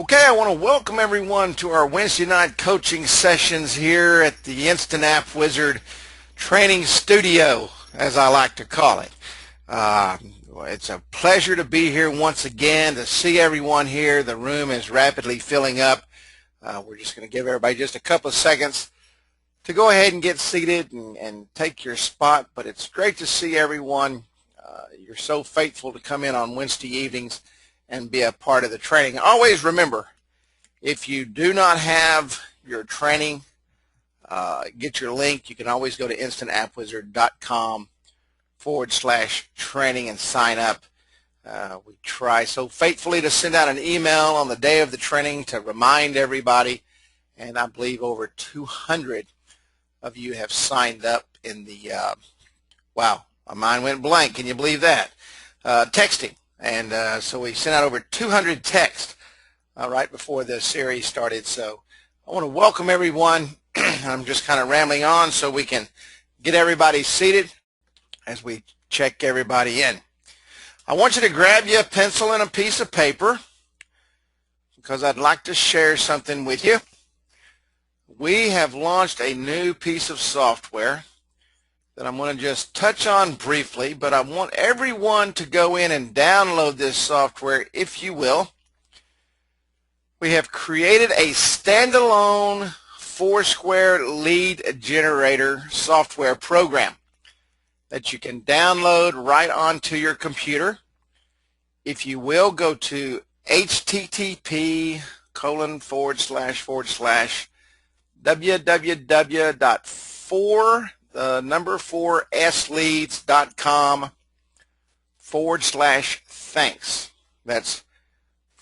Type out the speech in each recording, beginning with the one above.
Okay, I want to welcome everyone to our Wednesday night coaching sessions here at the Instant App Wizard Training Studio, as I like to call it. It's a pleasure to be here once again, to see everyone here. The room is rapidly filling up. We're just going to give everybody just a couple of seconds to go ahead and get seated and take your spot, but it's great to see everyone. You're so faithful to come in on Wednesday evenings and be a part of the training. Always remember, if you do not have your training, get your link. You can always go to instantappwizard.com/training and sign up. We try so faithfully to send out an email on the day of the training to remind everybody, and I believe over 200 of you have signed up in the, wow, my mind went blank. Can you believe that? Texting. And so we sent out over 200 texts right before the series started. So I want to welcome everyone. I'm just kind of rambling on so we can get everybody seated as we check everybody in. I want you to grab you a pencil and a piece of paper because I'd like to share something with you. We have launched a new piece of software that I'm going to just touch on briefly, but I want everyone to go in and download this software, if you will. We have created a standalone Foursquare lead generator software program that you can download right onto your computer. If you will, go to http://www.4sleads.com/thanks. That's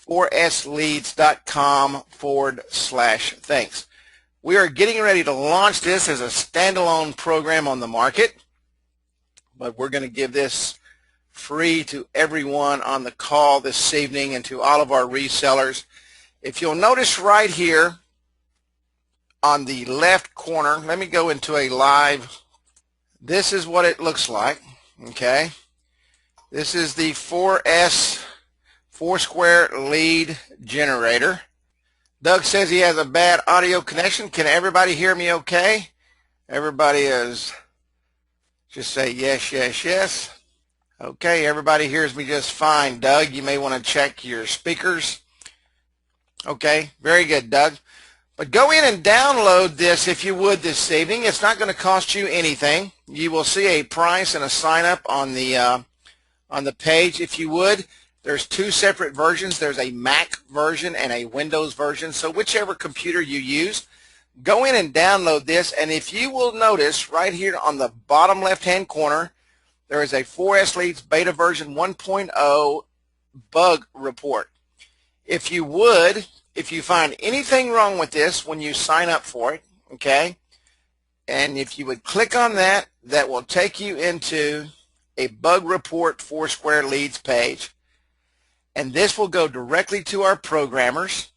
4sleads.com/thanks. We are getting ready to launch this as a standalone program on the market, but we're going to give this free to everyone on the call this evening and to all of our resellers. If you'll notice right here on the left corner, let me go into a live. This is what it looks like. Okay, this is the Foursquare lead generator. Doug says he has a bad audio connection. Can everybody hear me okay? Everybody is, just say yes, yes, yes. Okay, everybody hears me just fine. Doug, you may want to check your speakers. Okay, very good, Doug. But go in and download this if you would this evening. It's not going to cost you anything. You will see a price and a sign up on the page. If you would, there's two separate versions. There's a Mac version and a Windows version. So whichever computer you use, go in and download this. And if you will notice right here on the bottom left-hand corner, there is a 4S Leads Beta version 1.0 bug report. If you would, if you find anything wrong with this when you sign up for it, okay, and if you would click on that, that will take you into a bug report Foursquare Leads page, and this will go directly to our programmers,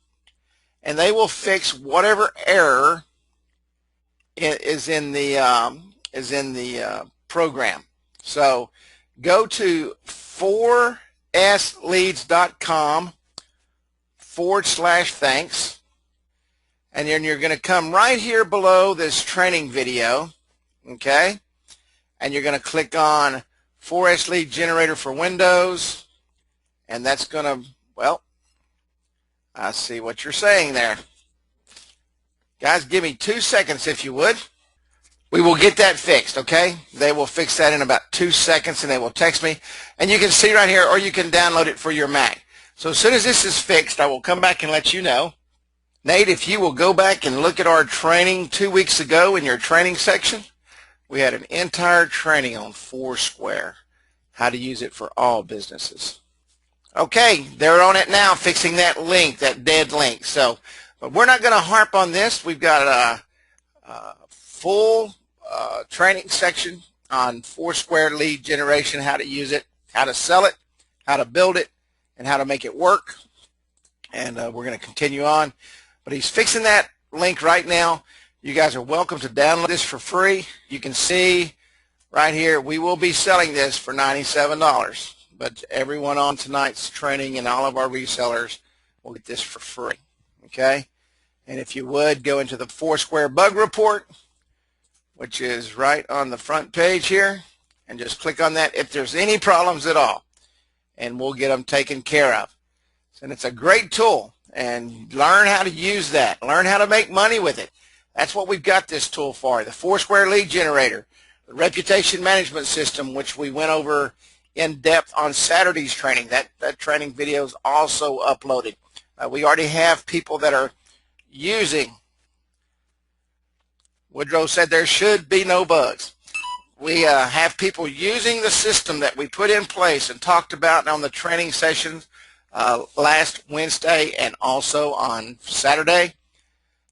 and they will fix whatever error is in the program. So go to 4sleads.com/thanks, and then you're going to come right here below this training video, okay, and you're going to click on 4S Lead Generator for Windows, and that's going to, well, I see what you're saying there. Guys, give me 2 seconds if you would. We will get that fixed, okay? They will fix that in about 2 seconds, and they will text me, and you can see right here, or you can download it for your Mac. So as soon as this is fixed, I will come back and let you know. Nate, if you will go back and look at our training 2 weeks ago in your training section, we had an entire training on Foursquare, how to use it for all businesses. Okay, they're on it now, fixing that link, that dead link. So, but we're not going to harp on this. We've got a full training section on Foursquare lead generation, how to use it, how to sell it, how to build it, and how to make it work. And we're going to continue on. But he's fixing that link right now. You guys are welcome to download this for free. You can see right here, we will be selling this for $97. But everyone on tonight's training and all of our resellers we'll get this for free. Okay? And if you would, go into the Foursquare bug report, which is right on the front page here, and just click on that if there's any problems at all, and we'll get them taken care of. And it's a great tool, and learn how to use that. Learn how to make money with it. That's what we've got this tool for, the Foursquare Lead Generator, the Reputation Management System, which we went over in depth on Saturday's training. That training video is also uploaded. We already have people that are using. Woodrow said there should be no bugs. We have people using the system that we put in place and talked about on the training sessions last Wednesday and also on Saturday,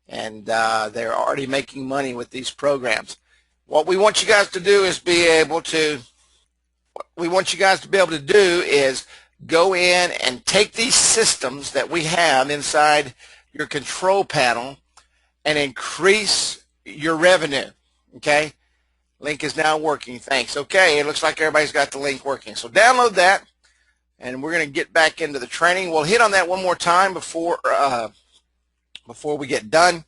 and they're already making money with these programs. What we want you guys to do is go in and take these systems that we have inside your control panel and increase your revenue. Okay, link is now working. Thanks. Okay, it looks like everybody's got the link working, so download that, and we're going to get back into the training. We'll hit on that one more time before we get done,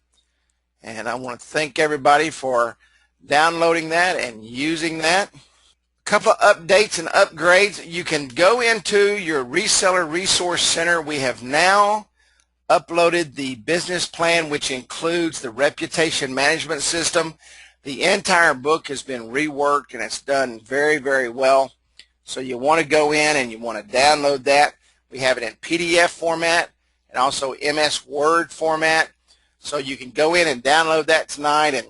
and I want to thank everybody for downloading that and using that. A couple of updates and upgrades. You can go into your Reseller Resource Center. We have now uploaded the business plan, which includes the Reputation Management System. The entire book has been reworked, and it's done very, very well. So you want to go in and you want to download that. We have it in PDF format and also MS Word format. So you can go in and download that tonight and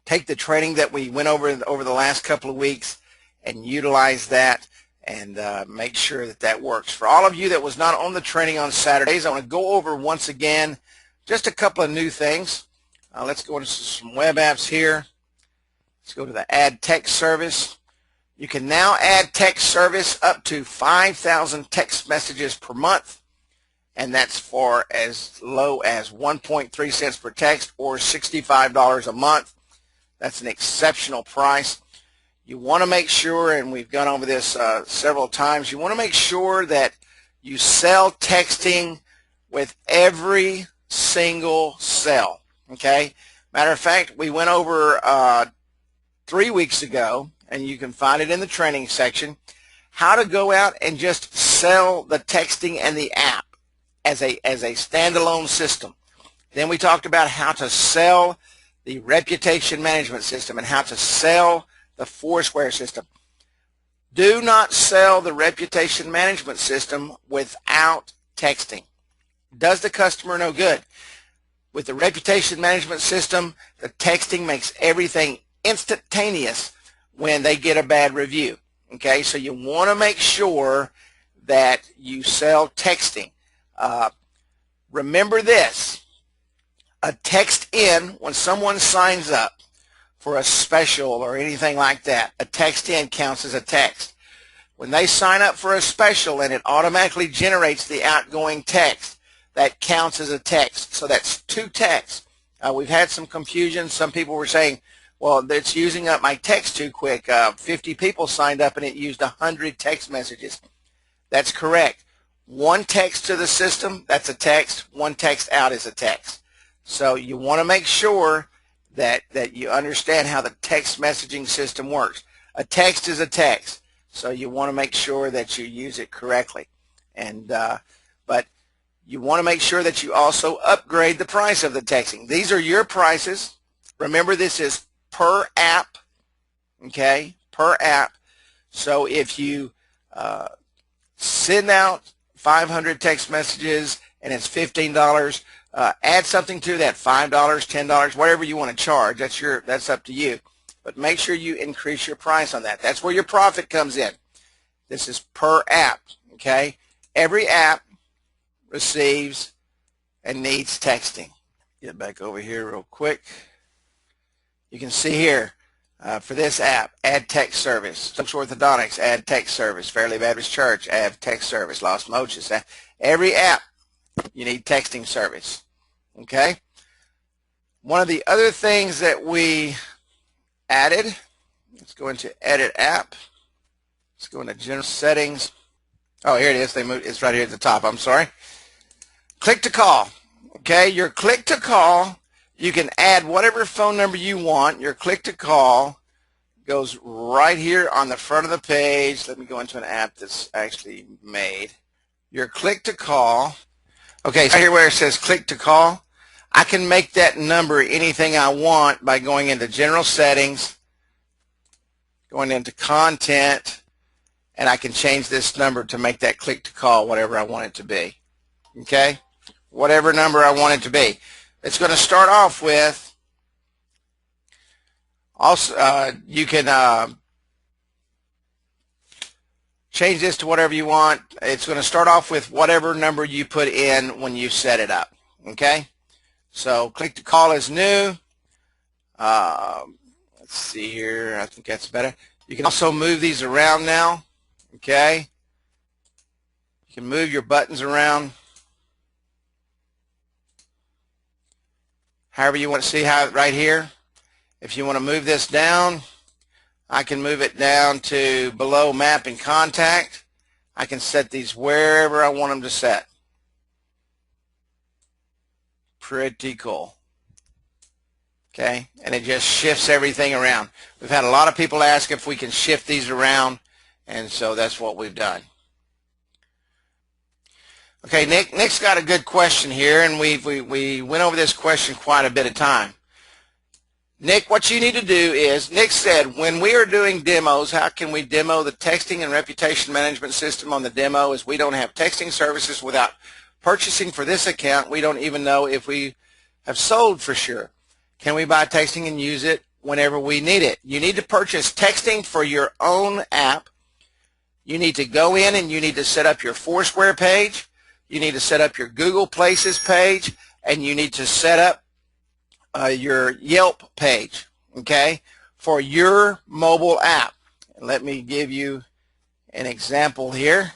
take the training that we went over the last couple of weeks and utilize that and make sure that works. For all of you that was not on the training on Saturdays, I want to go over once again just a couple of new things. Let's go into some web apps here. Let's go to the Add Text Service. You can now add text service up to 5,000 text messages per month, and that's for as low as 1.3 cents per text or $65 a month. That's an exceptional price. You want to make sure, and we've gone over this several times, you want to make sure that you sell texting with every single cell. Okay? Matter of fact, we went over 3 weeks ago, and you can find it in the training section, how to go out and just sell the texting and the app as a standalone system. Then we talked about how to sell the Reputation Management System and how to sell the Foursquare system. Do not sell the Reputation Management System without texting. Does the customer no good. With the Reputation Management System, the texting makes everything instantaneous when they get a bad review. Okay, so you want to make sure that you sell texting. Remember this. A text in, when someone signs up for a special or anything like that, a text in counts as a text. When they sign up for a special and it automatically generates the outgoing text, that counts as a text. So that's 2 texts. We've had some confusion. Some people were saying, well, it's using up my text too quick. 50 people signed up and it used 100 text messages. That's correct. 1 text to the system, that's a text. 1 text out is a text. So you want to make sure that you understand how the text messaging system works. A text is a text, so you want to make sure that you use it correctly. And but you want to make sure that you also upgrade the price of the texting. These are your prices. Remember, this is per app, okay, per app. So if you send out 500 text messages and it's $15, add something to that, $5, $10, whatever you want to charge. That's up to you. But make sure you increase your price on that. That's where your profit comes in. This is per app, okay? Every app receives and needs texting. Get back over here real quick. You can see here, for this app, add text service. Social Orthodontics, add text service. Fairleigh Baptist Church, add text service. Los Mochis, every app you need texting service. Okay? One of the other things that we added, let's go into Edit App. Let's go into General Settings. Oh, here it is. It's right here at the top. I'm sorry. click to call. Okay, your click to call, you can add whatever phone number you want. Your click to call goes right here on the front of the page. Let me go into an app that's actually made. Your click to call. Okay, so right here where it says click to call, I can make that number anything I want by going into general settings, going into content, and I can change this number to make that click to call whatever I want it to be. Okay, whatever number I want it to be. It's going to start off with, also you can change this to whatever you want. It's going to start off with whatever number you put in when you set it up. Okay, so click to call is new. Let's see here. I think that's better. You can also move these around now. Okay, you can move your buttons around however you want to see how right here. If you want to move this down, I can move it down to below map and contact. I can set these wherever I want them to set. Pretty cool. Okay, and it just shifts everything around. We've had a lot of people ask if we can shift these around, and so that's what we've done. Okay, Nick's got a good question here, and we went over this question quite a bit of time. Nick, what you need to do is, Nick said, when we are doing demos, how can we demo the texting and reputation management system on the demo as we don't have texting services without purchasing for this account? We don't even know if we have sold for sure. Can we buy texting and use it whenever we need it? You need to purchase texting for your own app. You need to go in and you need to set up your Foursquare page. You need to set up your Google Places page, and you need to set up your Yelp page, okay, for your mobile app. And let me give you an example here.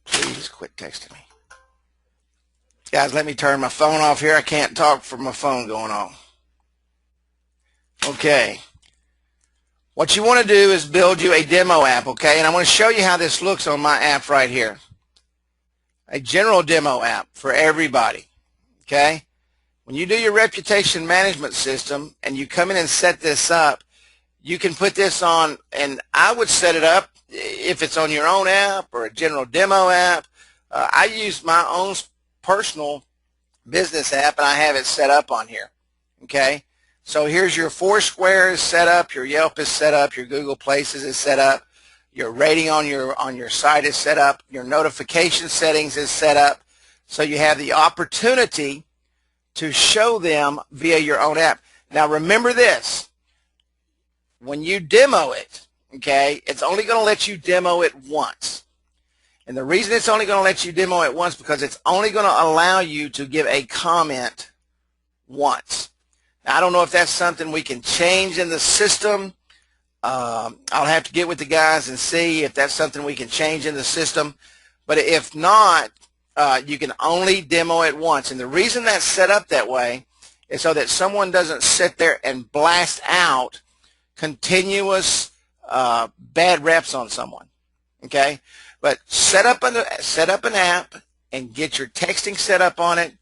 Please quit texting me. Guys, let me turn my phone off here. I can't talk from my phone going on. Okay. What you want to do is build you a demo app, okay? And I'm going to show you how this looks on my app right here. A general demo app for everybody. Okay, when you do your reputation management system and you come in and set this up, you can put this on, and I would set it up if it's on your own app or a general demo app. I use my own personal business app, and I have it set up on here. Okay, so here's your Foursquare is set up, your Yelp is set up, your Google Places is set up, your rating on your site is set up, your notification settings is set up. So you have the opportunity to show them via your own app. Now remember this, when you demo it, okay, it's only going to let you demo it once. And the reason it's only going to let you demo it once because it's only going to allow you to give a comment once. Now, I don't know if that's something we can change in the system. I'll have to get with the guys and see if that's something we can change in the system. But if not, you can only demo it once. And the reason that's set up that way is so that someone doesn't sit there and blast out continuous bad reps on someone. Okay? But set up an app and get your texting set up on it.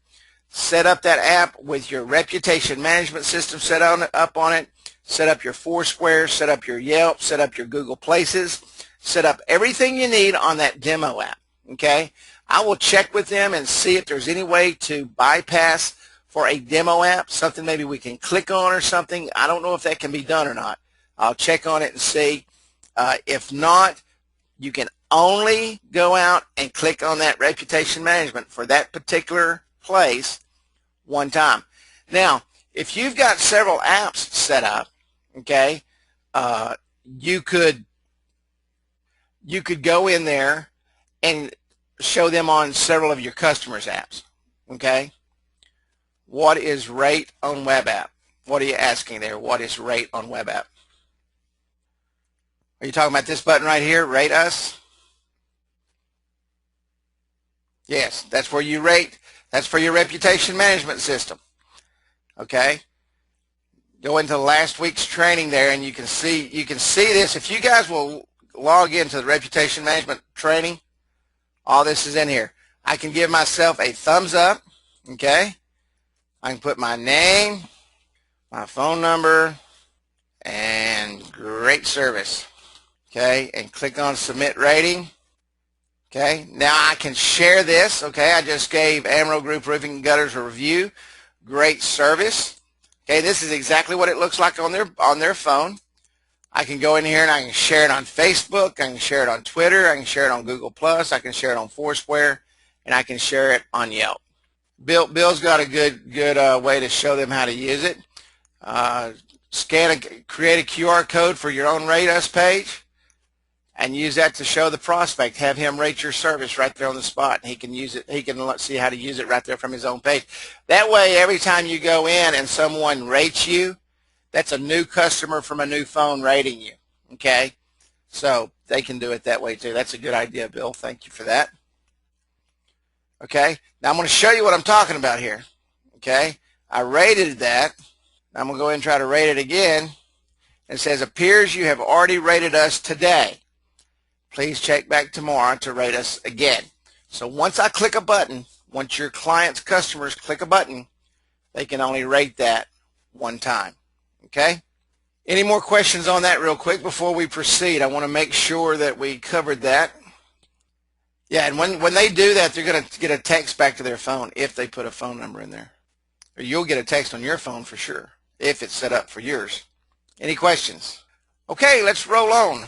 Set up that app with your reputation management system set up on it. Set up your Foursquare, set up your Yelp, set up your Google Places. Set up everything you need on that demo app. Okay? I will check with them and see if there's any way to bypass for a demo app, something maybe we can click on or something. I don't know if that can be done or not. I'll check on it and see. If not, you can only go out and click on that reputation management for that particular place one time. Now, if you've got several apps set up, okay, you could go in there and show them on several of your customers' apps. Okay, what is rate on web app? What are you asking there? What is rate on web app? Are you talking about this button right here, rate us? Yes, that's where you rate. That's for your reputation management system. Okay, go into last week's training there, and you can see this. If you guys will log into the reputation management training, All this is in here. I can give myself a thumbs up, okay? I can put my name, my phone number, and great service, okay? And click on submit rating, okay? Now I can share this, okay? I just gave Amro Group Roofing and Gutters a review. Great service. Okay, this is exactly what it looks like on their phone. I can go in here and I can share it on Facebook, I can share it on Twitter, I can share it on Google+, I can share it on Foursquare, and I can share it on Yelp. Bill's got a good way to show them how to use it. Create a QR code for your own Rate Us page and use that to show the prospect. Have him rate your service right there on the spot. And he can use it. He can see how to use it right there from his own page. That way, every time you go in and someone rates you, that's a new customer from a new phone rating you, okay? So they can do it that way too. That's a good idea, Bill. Thank you for that. Okay, now I'm going to show you what I'm talking about here, okay? I rated that. I'm going to go ahead and try to rate it again. It says, appears you have already rated us today. Please check back tomorrow to rate us again. So once I click a button, once your client's customers click a button, they can only rate that one time. Okay? Any more questions on that real quick before we proceed? I want to make sure that we covered that. Yeah, and when they do that, they're going to get a text back to their phone if they put a phone number in there. Or you'll get a text on your phone for sure if it's set up for yours. Any questions? Okay, let's roll on.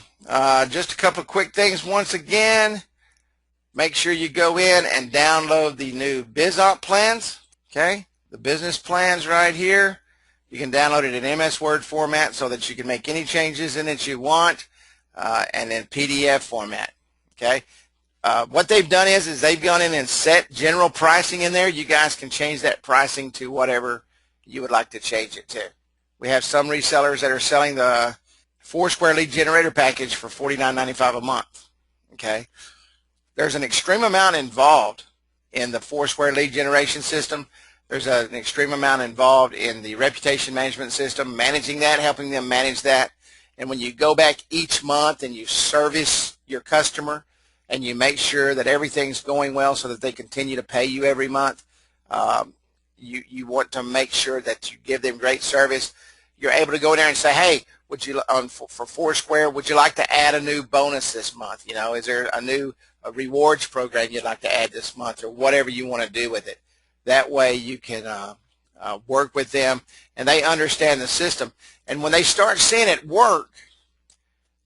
Just a couple of quick things. Once again, make sure you go in and download the new BizOp plans. Okay, the business plans right here. You can download it in MS Word format so that you can make any changes in it you want, and in PDF format. Okay. What they've done is they've gone in and set general pricing in there. You guys can change that pricing to whatever you would like to change it to. We have some resellers that are selling the Foursquare lead generator package for $49.95 a month. Okay. There's an extreme amount involved in the Foursquare lead generation system. There's an extreme amount involved in the reputation management system, managing that, helping them manage that. And when you go back each month and you service your customer and you make sure that everything's going well so that they continue to pay you every month, you want to make sure that you give them great service. You're able to go in there and say, hey, would you for Foursquare, would you like to add a new bonus this month? You know, is there a new rewards program you'd like to add this month, or whatever you want to do with it? That way you can work with them and they understand the system. And when they start seeing it work,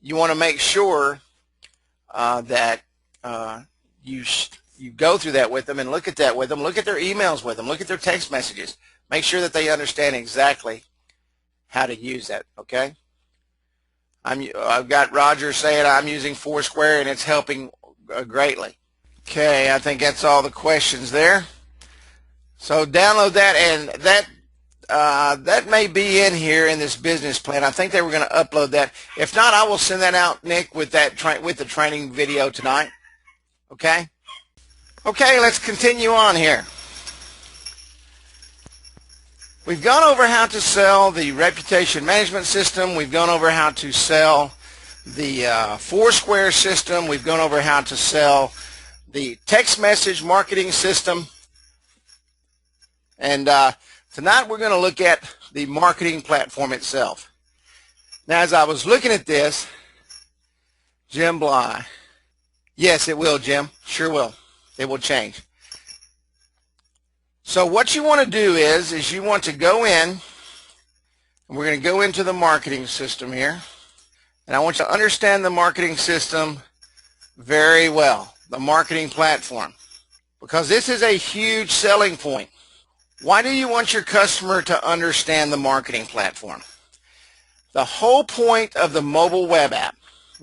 you want to make sure that you go through that with them and look at that with them, look at their emails with them, look at their text messages. Make sure that they understand exactly how to use that, okay? I've got Roger saying I'm using Foursquare and it's helping greatly. Okay, I think that's all the questions there. So download that, and that may be in here in this business plan. I think they were going to upload that. If not, I will send that out, Nick, with the training video tonight. Okay? Okay, let's continue on here. We've gone over how to sell the reputation management system. We've gone over how to sell the Foursquare system. We've gone over how to sell the text message marketing system. And tonight we're going to look at the marketing platform itself. Now, as I was looking at this, Jim Bly, yes, it will, Jim. Sure will. It will change. So what you want to do is you want to go in, and we're going to go into the marketing system here, and I want you to understand the marketing system very well, the marketing platform, because this is a huge selling point. Why do you want your customer to understand the marketing platform? The whole point of the mobile web app,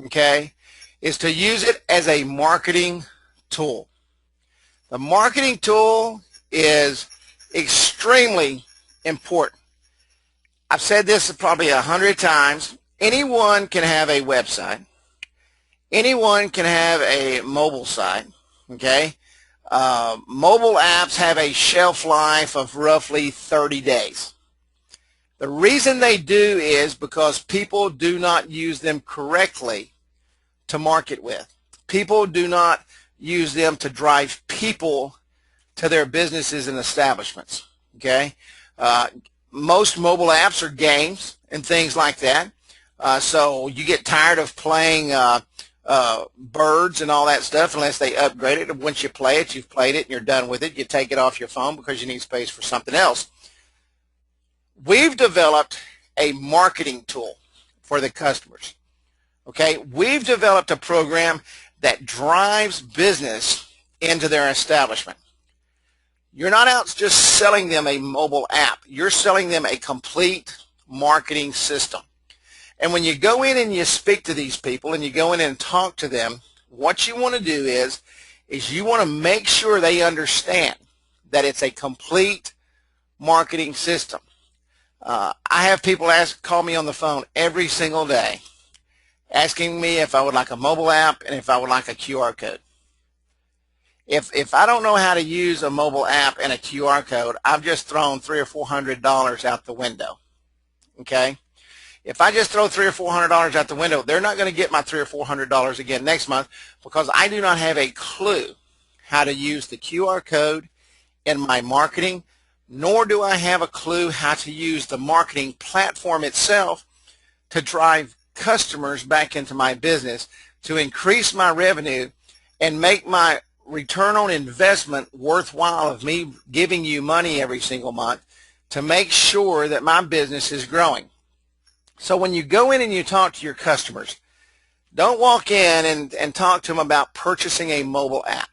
okay, is to use it as a marketing tool. The marketing tool is extremely important. I've said this probably 100 times. Anyone can have a website. Anyone can have a mobile site, okay? Mobile apps have a shelf life of roughly 30 days. The reason they do is because people do not use them correctly to market with. People do not use them to drive people to their businesses and establishments. Okay, most mobile apps are games and things like that. So you get tired of playing birds and all that stuff unless they upgrade it. Once you play it, you've played it and you're done with it. You take it off your phone because you need space for something else. We've developed a marketing tool for the customers. Okay, we've developed a program that drives business into their establishment. You're not out just selling them a mobile app. You're selling them a complete marketing system. And when you go in and you speak to these people and you go in and talk to them, what you want to do is you want to make sure they understand that it's a complete marketing system. I have people call me on the phone every single day asking me if I would like a mobile app and if I would like a QR code. If I don't know how to use a mobile app and a QR code, I've just thrown $300 or $400 out the window. Okay? If I just throw $300 or $400 out the window, they're not going to get my $300 or $400 again next month because I do not have a clue how to use the QR code in my marketing, nor do I have a clue how to use the marketing platform itself to drive customers back into my business, to increase my revenue and make my return on investment worthwhile of me giving you money every single month to make sure that my business is growing. So when you go in and you talk to your customers, don't walk in and talk to them about purchasing a mobile app.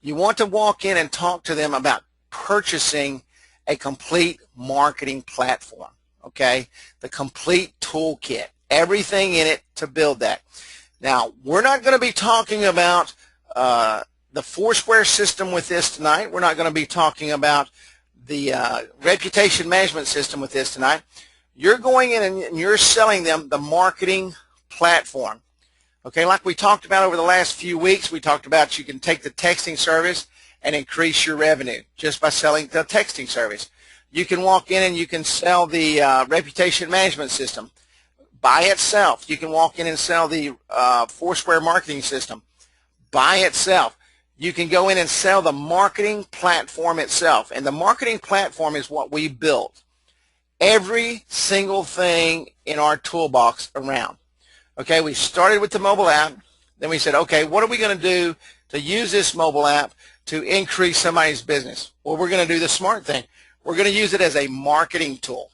You want to walk in and talk to them about purchasing a complete marketing platform, okay? The complete toolkit, everything in it to build that. Now, we're not going to be talking about the Foursquare system with this tonight. We're not going to be talking about the reputation management system with this tonight. You're going in and you're selling them the marketing platform. Okay, like we talked about over the last few weeks, we talked about you can take the texting service and increase your revenue just by selling the texting service. You can walk in and you can sell the reputation management system by itself. You can walk in and sell the Foursquare marketing system by itself. You can go in and sell the marketing platform itself. And the marketing platform is what we built. Every single thing in our toolbox around. Okay, we started with the mobile app. Then we said, okay, what are we going to do to use this mobile app to increase somebody's business? Well, we're going to do the smart thing. We're going to use it as a marketing tool.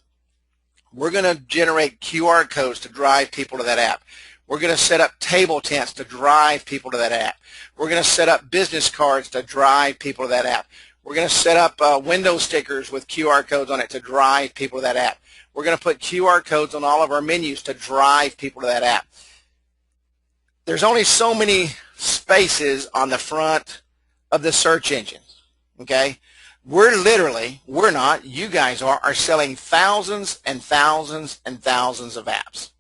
We're going to generate QR codes to drive people to that app. We're going to set up table tents to drive people to that app. We're going to set up business cards to drive people to that app. We're going to set up window stickers with QR codes on it to drive people to that app. We're going to put QR codes on all of our menus to drive people to that app. There's only so many spaces on the front of the search engines, okay? We're not, you guys are selling thousands and thousands and thousands of apps.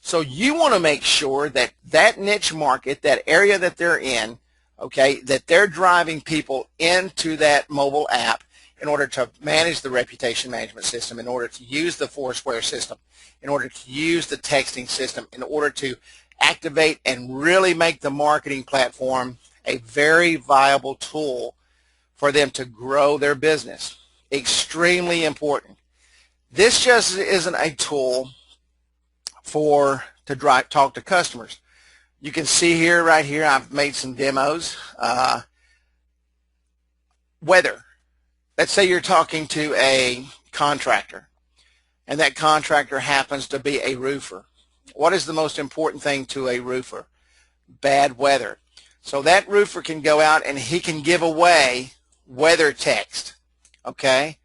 So you want to make sure that that niche market, that area that they're in, okay, that they're driving people into that mobile app in order to manage the reputation management system, in order to use the Foursquare system, in order to use the texting system, in order to activate and really make the marketing platform a very viable tool for them to grow their business. Extremely important. This just isn't a tool to talk to customers. You can see here, right here, I've made some demos. Weather. Let's say you're talking to a contractor, and that contractor happens to be a roofer. What is the most important thing to a roofer? Bad weather. So that roofer can go out and he can give away weather text, okay?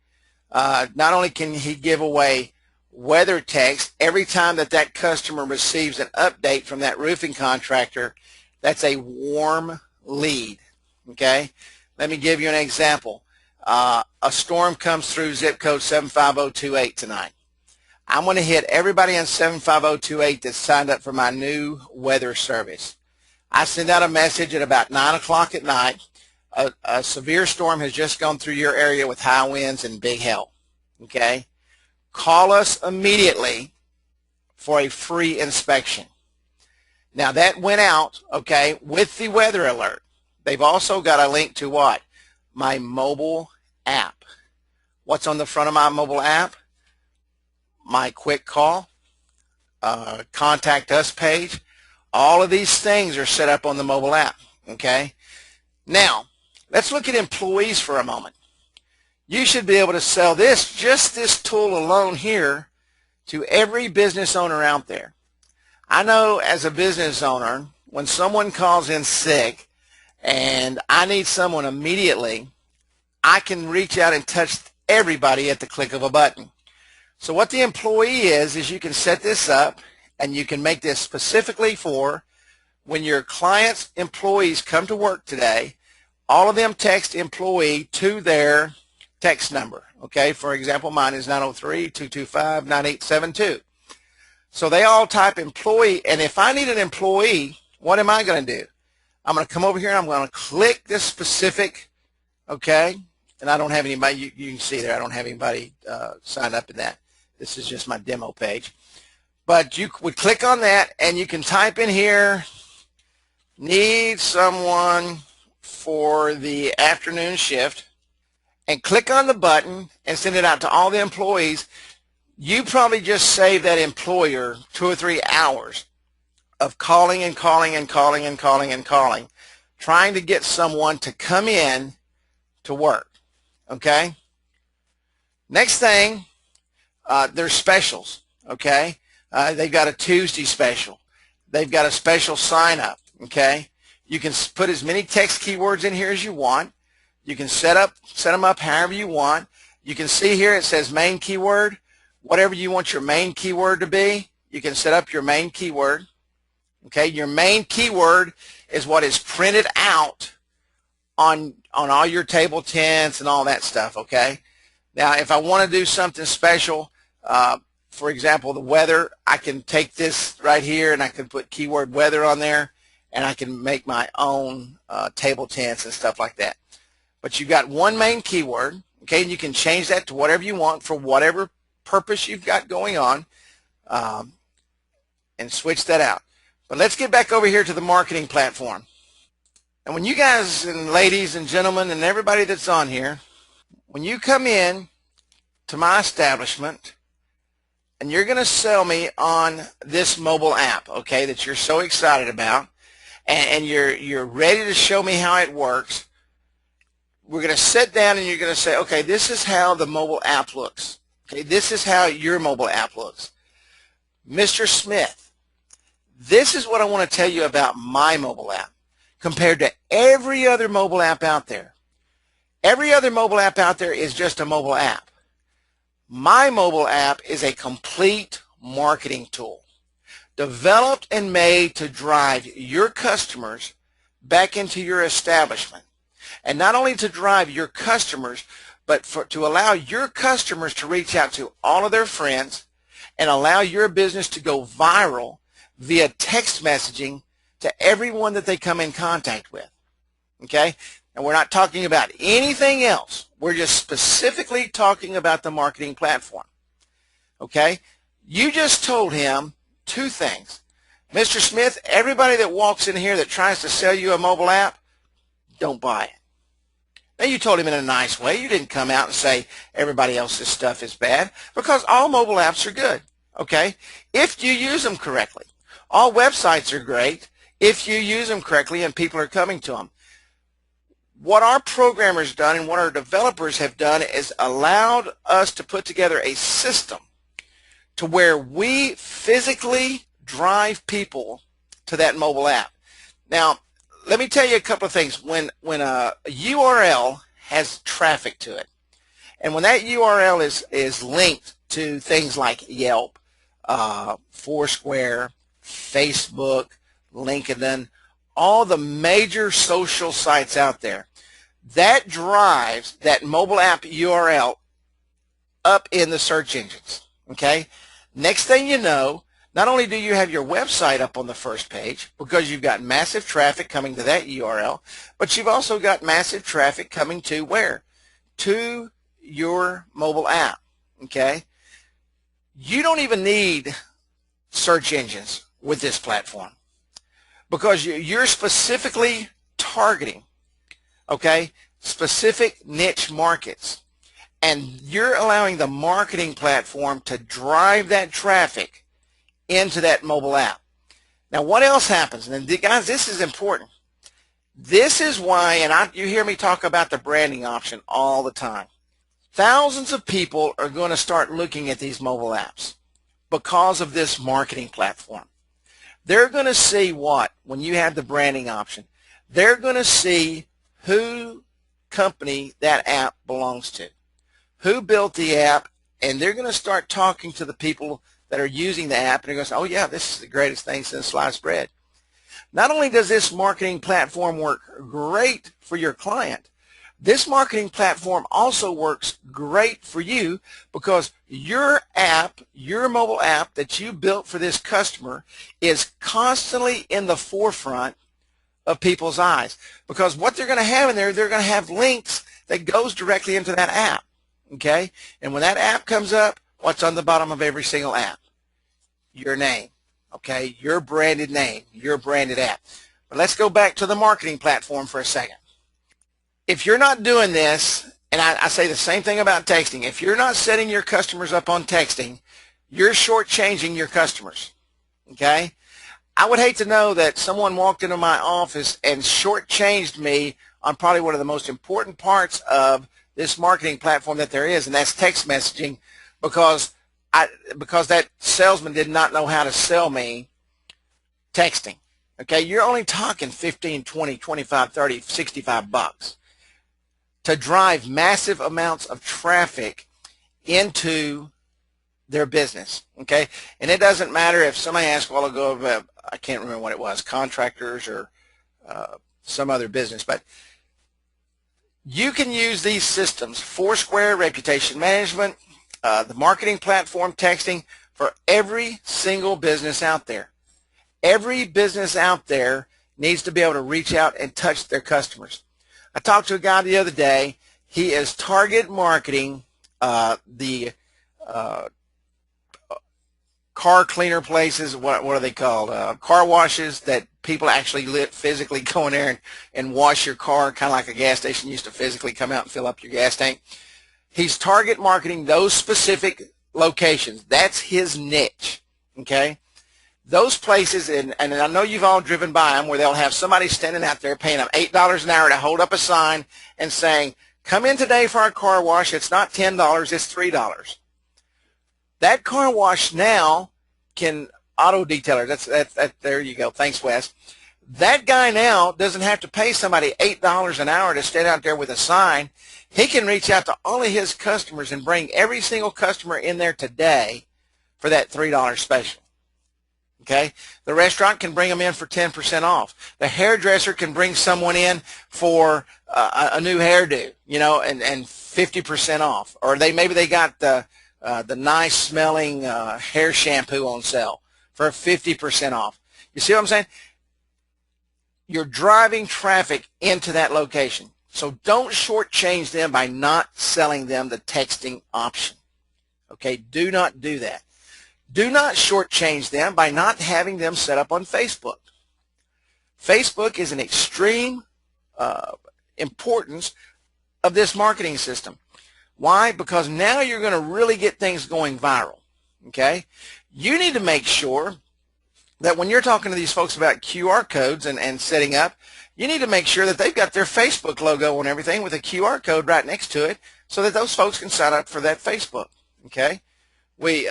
Not only can he give away weather text, every time that customer receives an update from that roofing contractor, that's a warm lead, okay? Let me give you an example. A storm comes through zip code 75028 tonight. I'm going to hit everybody in 75028 that's signed up for my new weather service. I send out a message at about 9 o'clock at night. A severe storm has just gone through your area with high winds and big hail, okay? Call us immediately for a free inspection. Now that went out, okay, with the weather alert. They've also got a link to what? My mobile app. What's on the front of my mobile app? My quick call, contact us page. All of these things are set up on the mobile app, okay? Now, let's look at employees for a moment. You should be able to sell this, just this tool alone here, to every business owner out there. I know as a business owner, when someone calls in sick and I need someone immediately, I can reach out and touch everybody at the click of a button. So what the employee is you can set this up and you can make this specifically for when your clients' employees come to work today, all of them text employee to their text number. Okay, for example, mine is 903-225-9872. So they all type employee, and if I need an employee, what am I going to do? I'm going to come over here and I'm going to click this specific, okay, and I don't have anybody, you can see there, I don't have anybody signed up in that. This is just my demo page. But you would click on that and you can type in here, need someone for the afternoon shift, and click on the button and send it out to all the employees. You probably just saved that employer 2 or 3 hours of calling and calling and calling and calling and calling, trying to get someone to come in to work, okay? Next thing, there's specials, okay? They've got a Tuesday special. They've got a special sign up, okay? You can put as many text keywords in here as you want. You can set them up however you want. You can see here it says main keyword. Whatever you want your main keyword to be, you can set up your main keyword. Okay, your main keyword is what is printed out on all your table tents and all that stuff, okay? Now, if I want to do something special, for example, the weather, I can take this right here and I can put keyword weather on there and I can make my own table tents and stuff like that. But you've got one main keyword, okay, and you can change that to whatever you want for whatever purpose you've got going on, and switch that out. But let's get back over here to the marketing platform. And when you guys and ladies and gentlemen and everybody that's on here, when you come in to my establishment and you're going to sell me on this mobile app, okay, that you're so excited about, and you're ready to show me how it works, we're going to sit down and you're going to say, okay, this is how the mobile app looks. Okay, this is how your mobile app looks. Mr. Smith, this is what I want to tell you about my mobile app compared to every other mobile app out there. Every other mobile app out there is just a mobile app. My mobile app is a complete marketing tool developed and made to drive your customers back into your establishment. And not only to drive your customers, but to allow your customers to reach out to all of their friends and allow your business to go viral via text messaging to everyone that they come in contact with. Okay? And we're not talking about anything else. We're just specifically talking about the marketing platform. Okay? You just told him 2 things. Mr. Smith, everybody that walks in here that tries to sell you a mobile app, don't buy it. Now, you told him in a nice way. You didn't come out and say everybody else's stuff is bad, because all mobile apps are good, okay, if you use them correctly. All websites are great if you use them correctly and people are coming to them. What our programmers done and what our developers have done is allowed us to put together a system to where we physically drive people to that mobile app. Now, let me tell you a couple of things. When a URL has traffic to it, and when that URL is linked to things like Yelp, Foursquare, Facebook, LinkedIn, all the major social sites out there, that drives that mobile app URL up in the search engines, okay? Next thing you know, not only do you have your website up on the first page because you've got massive traffic coming to that URL, but you've also got massive traffic coming to where? To your mobile app, okay? You don't even need search engines with this platform. because you're specifically targeting, okay, specific niche markets, and you're allowing the marketing platform to drive that traffic into that mobile app. Now, what else happens? And guys, this is important. This is why, and you hear me talk about the branding option all the time. Thousands of people are going to start looking at these mobile apps because of this marketing platform. They're going to see what? When you have the branding option, they're going to see who company that app belongs to, who built the app, and they're going to start talking to the people that are using the app, and they're going to say, oh yeah, this is the greatest thing since sliced bread. Not only does this marketing platform work great for your client, this marketing platform also works great for you because your app, your mobile app that you built for this customer is constantly in the forefront of people's eyes. Because what they're going to have in there, they're going to have links that goes directly into that app. Okay? And when that app comes up, what's on the bottom of every single app? Your name. Okay? Your branded name, your branded app. But let's go back to the marketing platform for a second. If you're not doing this, and I say the same thing about texting, if you're not setting your customers up on texting, you're shortchanging your customers. Okay? I would hate to know that someone walked into my office and shortchanged me on probably one of the most important parts of this marketing platform that there is, and that's text messaging, because that salesman did not know how to sell me texting. Okay? You're only talking 15, 20, 25, 30, 65 bucks to drive massive amounts of traffic into their business, okay? And it doesn't matter if somebody asked a while ago, I can't remember what it was, contractors or some other business, but you can use these systems, Foursquare, reputation management, the marketing platform, texting, for every single business out there. Every business out there needs to be able to reach out and touch their customers. I talked to a guy the other day. He is target marketing the car cleaner places. What are they called? Car washes that people actually physically go in there and wash your car, kind of like a gas station used to physically come out and fill up your gas tank. He's target marketing those specific locations. That's his niche, okay? Those places, and I know you've all driven by them, where they'll have somebody standing out there paying them $8 an hour to hold up a sign and saying, come in today for our car wash. It's not $10, it's $3. That car wash now can auto detailer. That's there you go. Thanks, Wes. That guy now doesn't have to pay somebody $8 an hour to stand out there with a sign. He can reach out to all of his customers and bring every single customer in there today for that $3 special. Okay, the restaurant can bring them in for 10% off. The hairdresser can bring someone in for a new hairdo, you know, and 50% off. Or maybe they got the nice smelling hair shampoo on sale for 50% off. You see what I'm saying? You're driving traffic into that location. So don't shortchange them by not selling them the texting option. Okay, do not do that. Do not shortchange them by not having them set up on Facebook. Facebook is an extreme importance of this marketing system. Why? Because now you're going to really get things going viral. Okay? You need to make sure that when you're talking to these folks about QR codes and setting up, you need to make sure that they've got their Facebook logo and everything with a QR code right next to it so that those folks can sign up for that Facebook. Okay? We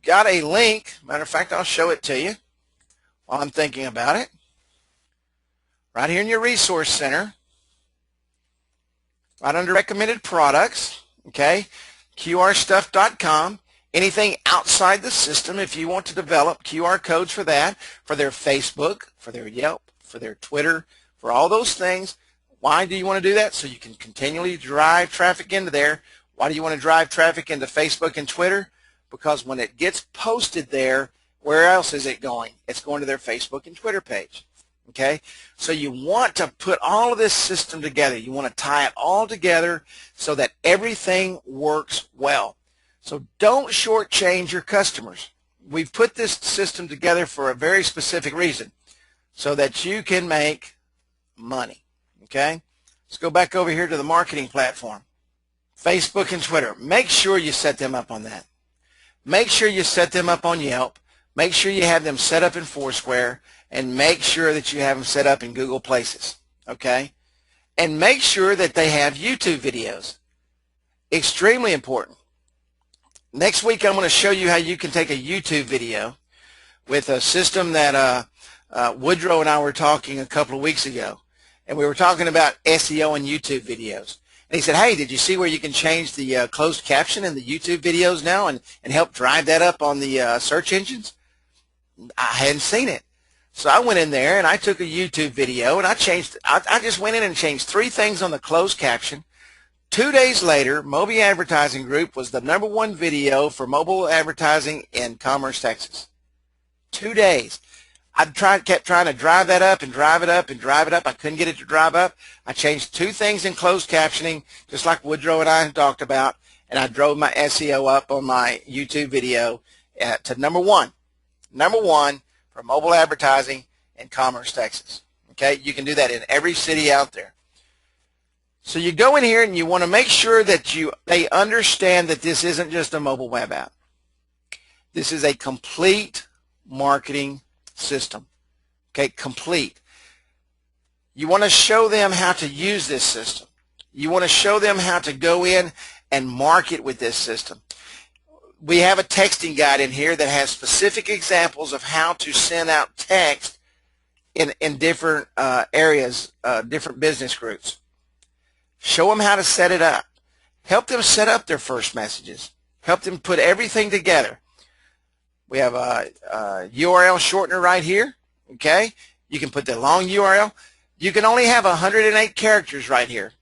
got a link. Matter of fact, I'll show it to you while I'm thinking about it. Right here in your resource center, right under recommended products, okay, QRstuff.com. Anything outside the system, if you want to develop QR codes for that, for their Facebook, for their Yelp, for their Twitter, for all those things. Why do you want to do that? So you can continually drive traffic into there. Why do you want to drive traffic into Facebook and Twitter? Because when it gets posted there, where else is it going? It's going to their Facebook and Twitter page. Okay? So you want to put all of this system together. You want to tie it all together so that everything works well. So don't shortchange your customers. We've put this system together for a very specific reason, so that you can make money, okay? Let's go back over here to the marketing platform. Facebook and Twitter. Make sure you set them up on that. Make sure you set them up on Yelp. Make sure you have them set up in Foursquare, and make sure that you have them set up in Google Places, okay? And make sure that they have YouTube videos. Extremely important. Next week I'm going to show you how you can take a YouTube video with a system that Woodrow and I were talking a couple of weeks ago. And we were talking about SEO and YouTube videos. And he said, hey, did you see where you can change the closed caption in the YouTube videos now and help drive that up on the search engines? I hadn't seen it. So I went in there and I took a YouTube video and I just went in and changed 3 things on the closed caption. 2 days later, Moby Advertising Group was the #1 video for mobile advertising in Commerce, Texas. 2 days. I kept trying to drive that up and drive it up and drive it up. I couldn't get it to drive up. I changed 2 things in closed captioning, just like Woodrow and I talked about, and I drove my SEO up on my YouTube video to #1. #1 for mobile advertising in Commerce, Texas. Okay, you can do that in every city out there. So you go in here and you want to make sure that they understand that this isn't just a mobile web app. This is a complete marketing system. Okay, complete. You want to show them how to use this system. You want to show them how to go in and market with this system. We have a texting guide in here that has specific examples of how to send out text in different areas, different business groups. Show them how to set it up. Help them set up their first messages. Help them put everything together. We have a URL shortener right here. Okay, you can put the long URL. You can only have 108 characters right here.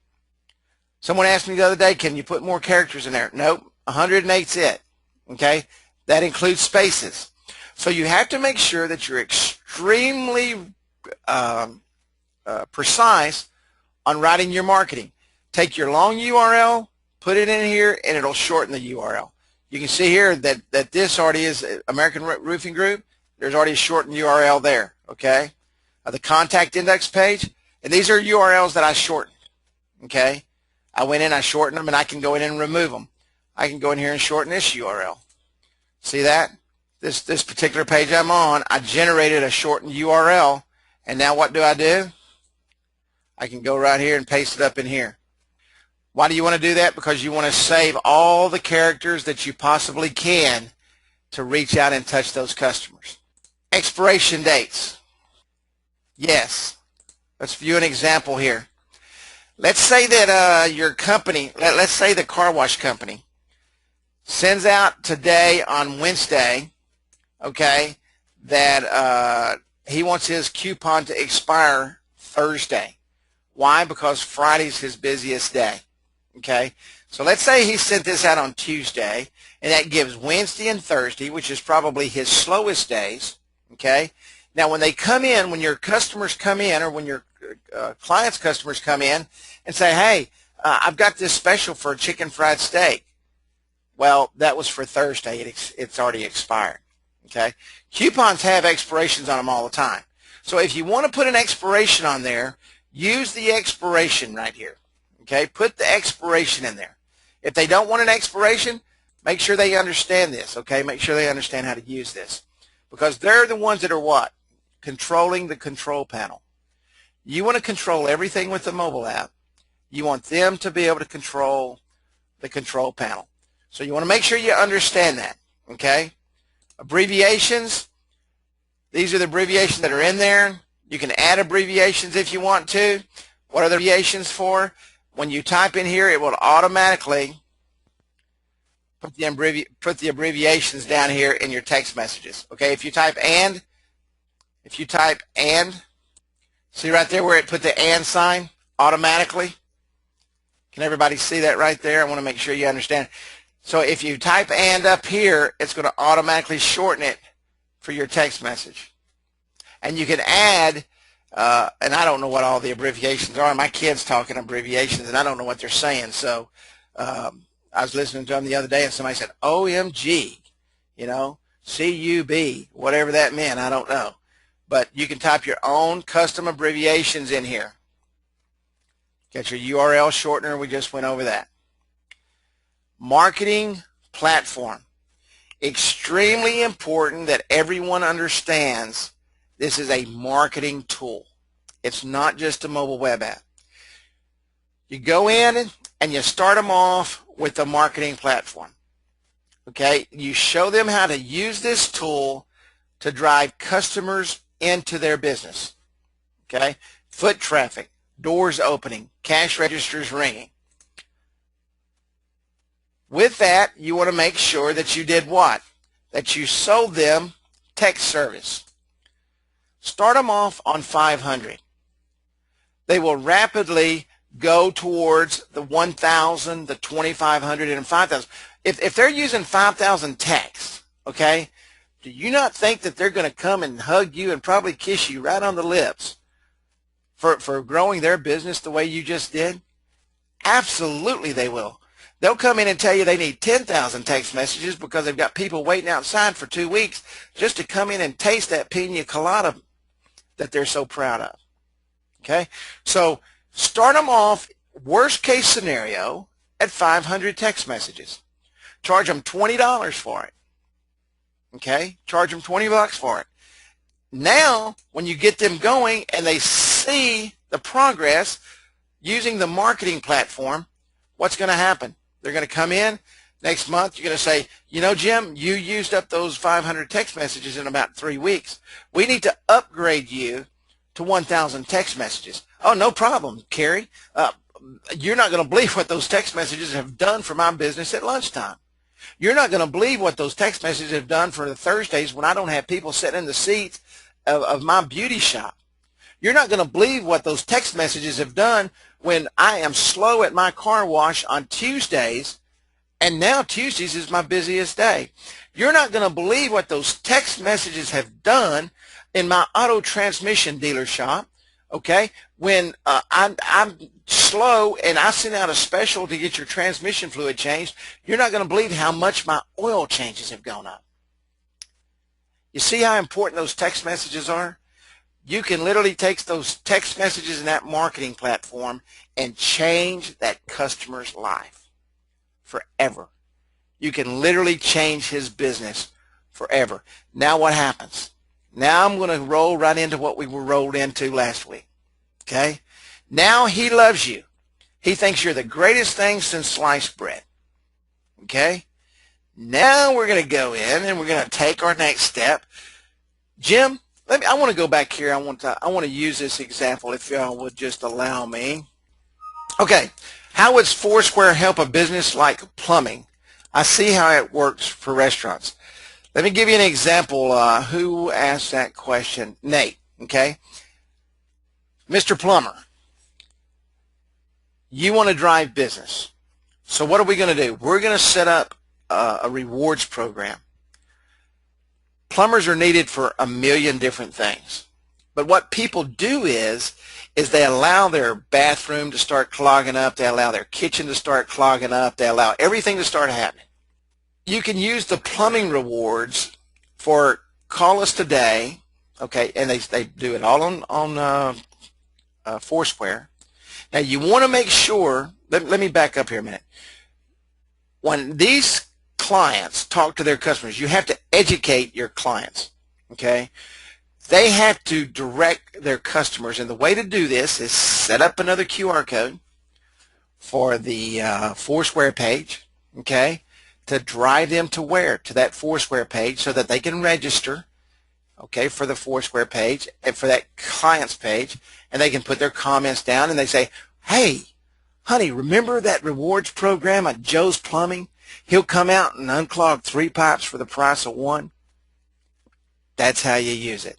Someone asked me the other day, can you put more characters in there? Nope, 108's it. Okay, that includes spaces. So you have to make sure that you're extremely precise on writing your marketing. Take your long URL, put it in here, and it'll shorten the URL. You can see here that this already is American Roofing Group. There's already a shortened URL there, okay? The contact index page, and these are URLs that I shortened, okay? I went in, I shortened them, and I can go in and remove them. I can go in here and shorten this URL. See that? This particular page I'm on, I generated a shortened URL, and now what do? I can go right here and paste it up in here. Why do you want to do that? Because you want to save all the characters that you possibly can to reach out and touch those customers. Expiration dates. Yes. Let's view an example here. Let's say that your company, let's say the car wash company, sends out today on Wednesday, okay, that he wants his coupon to expire Thursday. Why? Because Friday's his busiest day. Okay, so let's say he sent this out on Tuesday, and that gives Wednesday and Thursday, which is probably his slowest days. Okay, now when they come in, when your customers come in, or when your clients' customers come in and say, hey, I've got this special for a chicken fried steak. Well, that was for Thursday. It's already expired. Okay, coupons have expirations on them all the time. So if you want to put an expiration on there, use the expiration right here. Okay, put the expiration in there. If they don't want an expiration, make sure they understand this. Okay, make sure they understand how to use this, because they're the ones that are what? Controlling the control panel. You want to control everything with the mobile app. You want them to be able to control the control panel. So you want to make sure you understand that. Okay, abbreviations. These are the abbreviations that are in there. You can add abbreviations if you want to. What are the abbreviations for? When you type in here, it will automatically put the abbreviations down here in your text messages. Okay, if you type and, see right there where it put the and sign automatically? Can everybody see that right there? I want to make sure you understand. So if you type and up here, it's going to automatically shorten it for your text message. And you can add, and I don't know what all the abbreviations are. My kids talking abbreviations, and I don't know what they're saying. So I was listening to them the other day, and somebody said, OMG, you know. CUB, whatever that meant, I don't know. But you can type your own custom abbreviations in here. Get your URL shortener, we just went over that. Marketing platform. Extremely important that everyone understands this is a marketing tool. It's not just a mobile web app. You go in and you start them off with the marketing platform. Okay, you show them how to use this tool to drive customers into their business. Okay, foot traffic, doors opening, cash registers ringing. With that, you want to make sure that you did what? That you sold them text service. Start them off on 500. They will rapidly go towards the 1,000, the 2,500, and 5,000. If they're using 5,000 texts, okay, do you not think that they're going to come and hug you and probably kiss you right on the lips for growing their business the way you just did? Absolutely they will. They'll come in and tell you they need 10,000 text messages because they've got people waiting outside for 2 weeks just to come in and taste that pina colada that they're so proud of. Okay, so start them off, worst case scenario, at 500 text messages. Charge them $20 for it. Okay, charge them $20 for it. Now, when you get them going and they see the progress using the marketing platform, what's going to happen? They're going to come in next month. You're going to say, you know, Jim, you used up those 500 text messages in about 3 weeks. We need to upgrade you to 1,000 text messages. Oh, no problem, Carrie. You're not going to believe what those text messages have done for my business at lunchtime. You're not going to believe what those text messages have done for the Thursdays when I don't have people sitting in the seats of my beauty shop. You're not going to believe what those text messages have done when I am slow at my car wash on Tuesdays, and now Tuesdays is my busiest day. You're not going to believe what those text messages have done in my auto transmission dealer shop, okay, when I'm slow and I send out a special to get your transmission fluid changed. You're not going to believe how much my oil changes have gone up. You see how important those text messages are? You can literally take those text messages in that marketing platform and change that customer's life forever. You can literally change his business forever. Now what happens? Now I'm going to roll right into what we were rolled into last week. Okay? Now he loves you. He thinks you're the greatest thing since sliced bread. Okay? Now we're going to go in and we're going to take our next step. Jim, I want to go back here. I want to use this example if y'all would just allow me. Okay, how would Foursquare help a business like plumbing? I see how it works for restaurants. Let me give you an example. Who asked that question? Nate, okay? Mr. Plumber, you want to drive business. So what are we going to do? We're going to set up a rewards program. Plumbers are needed for a million different things. But what people do is they allow their bathroom to start clogging up. They allow their kitchen to start clogging up. They allow everything to start happening. You can use the plumbing rewards for call us today, okay, and they do it all on Foursquare. Now you want to make sure, let me back up here a minute. When these clients talk to their customers, you have to educate your clients, okay? They have to direct their customers, and the way to do this is set up another QR code for the Foursquare page, okay, to drive them to where? To that Foursquare page so that they can register, okay, for the Foursquare page and for that client's page, and they can put their comments down and they say, hey, honey, remember that rewards program at Joe's Plumbing? He'll come out and unclog 3 pipes for the price of 1. That's how you use it.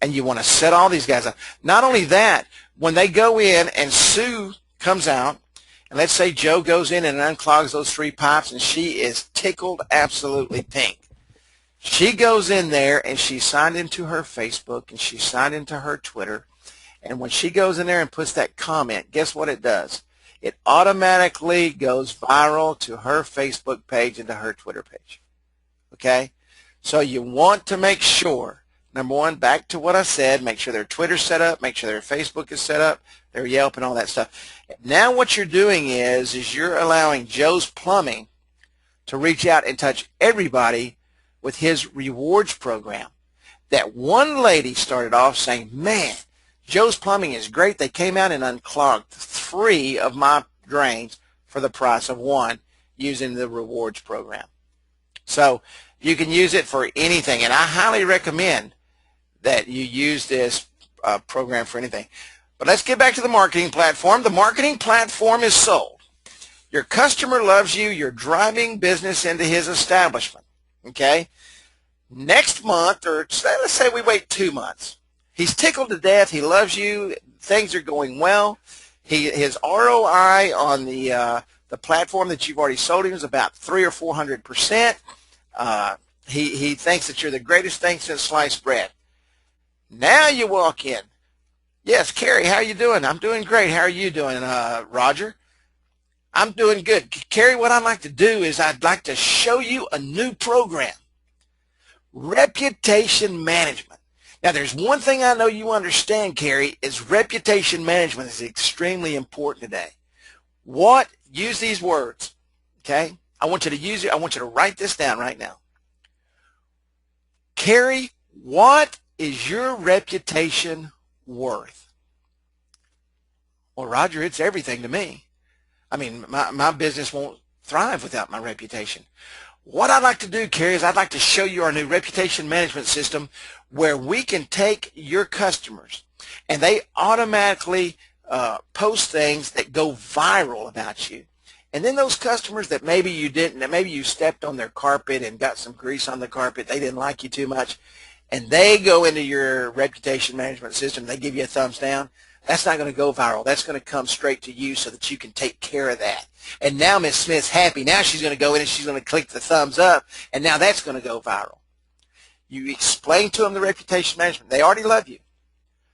And you want to set all these guys up. Not only that, when they go in and Sue comes out, and let's say Joe goes in and unclogs those 3 pipes and she is tickled absolutely pink. She goes in there and she signed into her Facebook and she signed into her Twitter. And when she goes in there and puts that comment, guess what it does? It automatically goes viral to her Facebook page and to her Twitter page. Okay? So you want to make sure, number one, back to what I said, make sure their Twitter's set up, make sure their Facebook is set up, their Yelp and all that stuff. Now what you're doing is you're allowing Joe's Plumbing to reach out and touch everybody with his rewards program. That one lady started off saying, man, Joe's Plumbing is great. They came out and unclogged 3 of my drains for the price of 1 using the rewards program. So you can use it for anything, and I highly recommend that you use this program for anything. But let's get back to the marketing platform. The marketing platform is sold. Your customer loves you. You're driving business into his establishment. Okay? Next month, or let's say we wait 2 months. He's tickled to death. He loves you. Things are going well. His ROI on the platform that you've already sold him is about 300 or 400%. He thinks that you're the greatest thing since sliced bread. Now you walk in. Yes, Carrie, how are you doing? I'm doing great. How are you doing, Roger? I'm doing good. Carrie, what I'd like to do is I'd like to show you a new program. Reputation management. Now, there's one thing I know you understand, Carrie, is reputation management is extremely important today. What? Use these words, okay? I want you to use it. I want you to write this down right now. Carrie, what is your reputation worth? Well, Roger, it's everything to me. I mean, my business won't thrive without my reputation. What I'd like to do, Carrie, is I'd like to show you our new reputation management system where we can take your customers and they automatically post things that go viral about you. And then those customers that maybe you didn't, that maybe you stepped on their carpet and got some grease on the carpet, they didn't like you too much, and they go into your reputation management system, they give you a thumbs down, that's not going to go viral. That's going to come straight to you so that you can take care of that. And now Miss Smith's happy. Now she's going to go in and she's going to click the thumbs up, and now that's going to go viral. You explain to them the reputation management. They already love you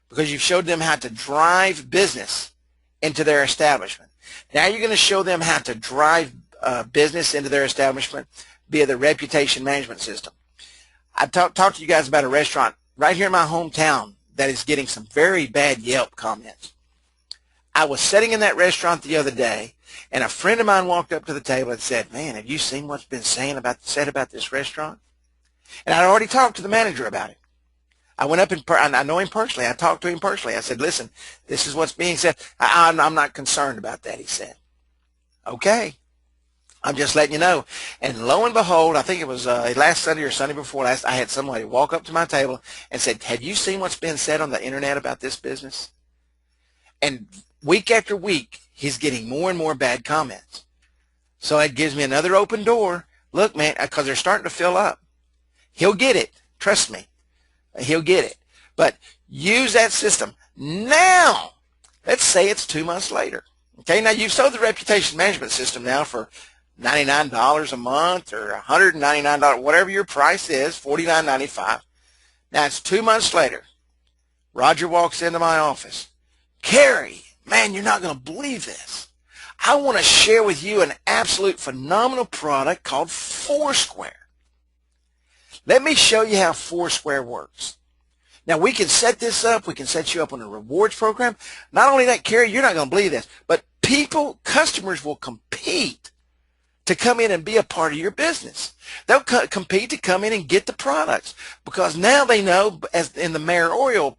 because you've showed them how to drive business into their establishment. Now you're going to show them how to drive business into their establishment via the reputation management system. I talked to you guys about a restaurant right here in my hometown that is getting some very bad Yelp comments. I was sitting in that restaurant the other day, and a friend of mine walked up to the table and said, man, have you seen what's been said about this restaurant? And I'd already talked to the manager about it. I went up and I know him personally. I talked to him personally. I said, listen, this is what's being said. I'm not concerned about that, he said. Okay. I'm just letting you know. And lo and behold, I think it was last Sunday or Sunday before last, I had somebody walk up to my table and said, have you seen what's been said on the internet about this business? And week after week, he's getting more and more bad comments. So it gives me another open door. Look, man, because they're starting to fill up. He'll get it. Trust me. He'll get it. But use that system. Now, let's say it's 2 months later. Okay, now you've sold the reputation management system now for $99 a month or $199, whatever your price is, $49.95. Now it's 2 months later. Roger walks into my office. Carrie, man, you're not going to believe this. I want to share with you an absolute phenomenal product called Foursquare. Let me show you how Foursquare works. Now, we can set this up. We can set you up on a rewards program. Not only that, Carrie, you're not going to believe this, but customers will compete to come in and be a part of your business. They'll compete to come in and get the products because now they know, as in the mayoral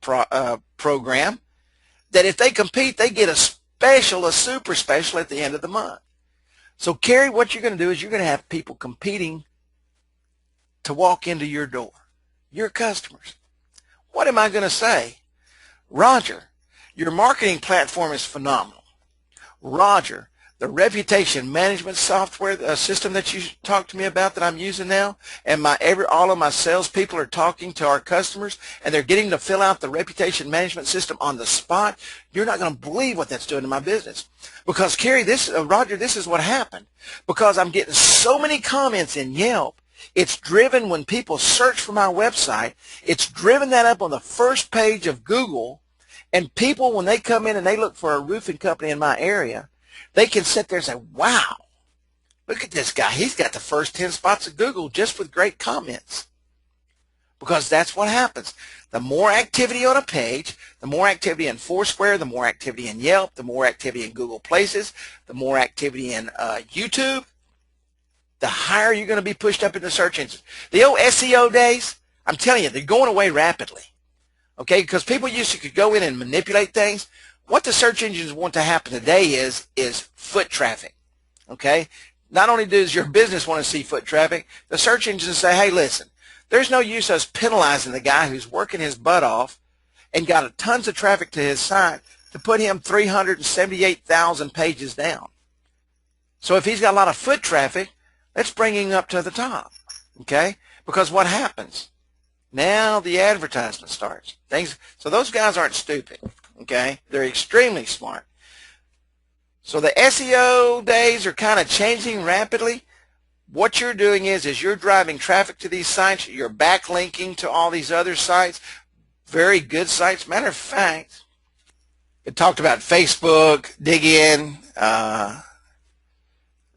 program, that if they compete, they get a super special at the end of the month. So, Carrie, what you're going to do is you're going to have people competing to walk into your door, your customers. What am I going to say? Roger, your marketing platform is phenomenal. Roger, the reputation management software system that you talked to me about that I'm using now, and all of my salespeople are talking to our customers, and they're getting to fill out the reputation management system on the spot. You're not going to believe what that's doing to my business. Because, Carrie, Roger, this is what happened. Because I'm getting so many comments in Yelp, it's driven when people search for my website, it's driven that up on the first page of Google, and people, when they come in and they look for a roofing company in my area, they can sit there and say, wow, look at this guy. He's got the first 10 spots of Google just with great comments. because that's what happens. The more activity on a page, the more activity in Foursquare, the more activity in Yelp, the more activity in Google Places, the more activity in YouTube, the higher you're going to be pushed up in the search engines. The old SEO days, I'm telling you, they're going away rapidly. Okay, because people used to could go in and manipulate things. What the search engines want to happen today is foot traffic. Okay, not only does your business want to see foot traffic, the search engines say, hey, listen, there's no use us penalizing the guy who's working his butt off and got tons of traffic to his site to put him 378,000 pages down. So if he's got a lot of foot traffic, let's bring him up to the top. Okay, because what happens? Now the advertisement starts. So those guys aren't stupid. Okay, they're extremely smart. So the SEO days are kind of changing rapidly. What you're doing is you're driving traffic to these sites. You're backlinking to all these other sites, very good sites. Matter of fact, it talked about Facebook, Digin,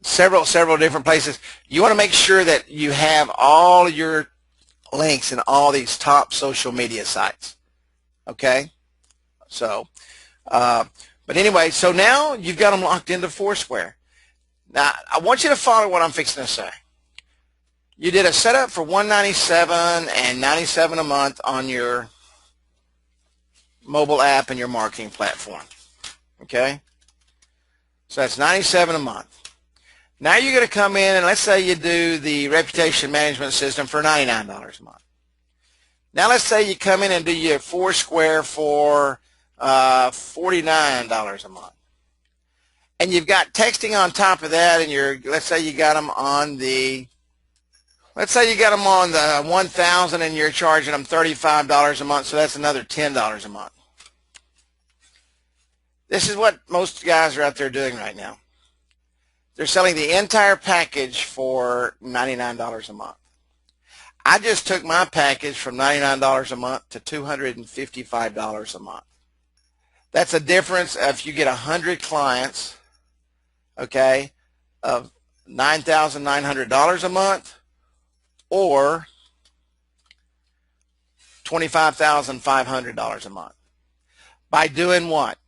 several different places. You want to make sure that you have all your links in all these top social media sites. Okay, so but anyway, so now you've got them locked into Foursquare. Now I want you to follow what I'm fixing to say. You did a setup for $197 and $97 a month on your mobile app and your marketing platform. Okay, so that's $97 a month. Now you're going to come in and let's say you do the reputation management system for $99 a month. Now let's say you come in and do your Foursquare for $49 a month. And you've got texting on top of that, and let's say you got them on the 1,000 and you're charging them $35 a month, so that's another $10 a month. This is what most guys are out there doing right now. They're selling the entire package for $99 a month. I just took my package from $99 a month to $255 a month. That's a difference if you get 100 clients, okay, of $9,900 a month or $25,500 a month. By doing what?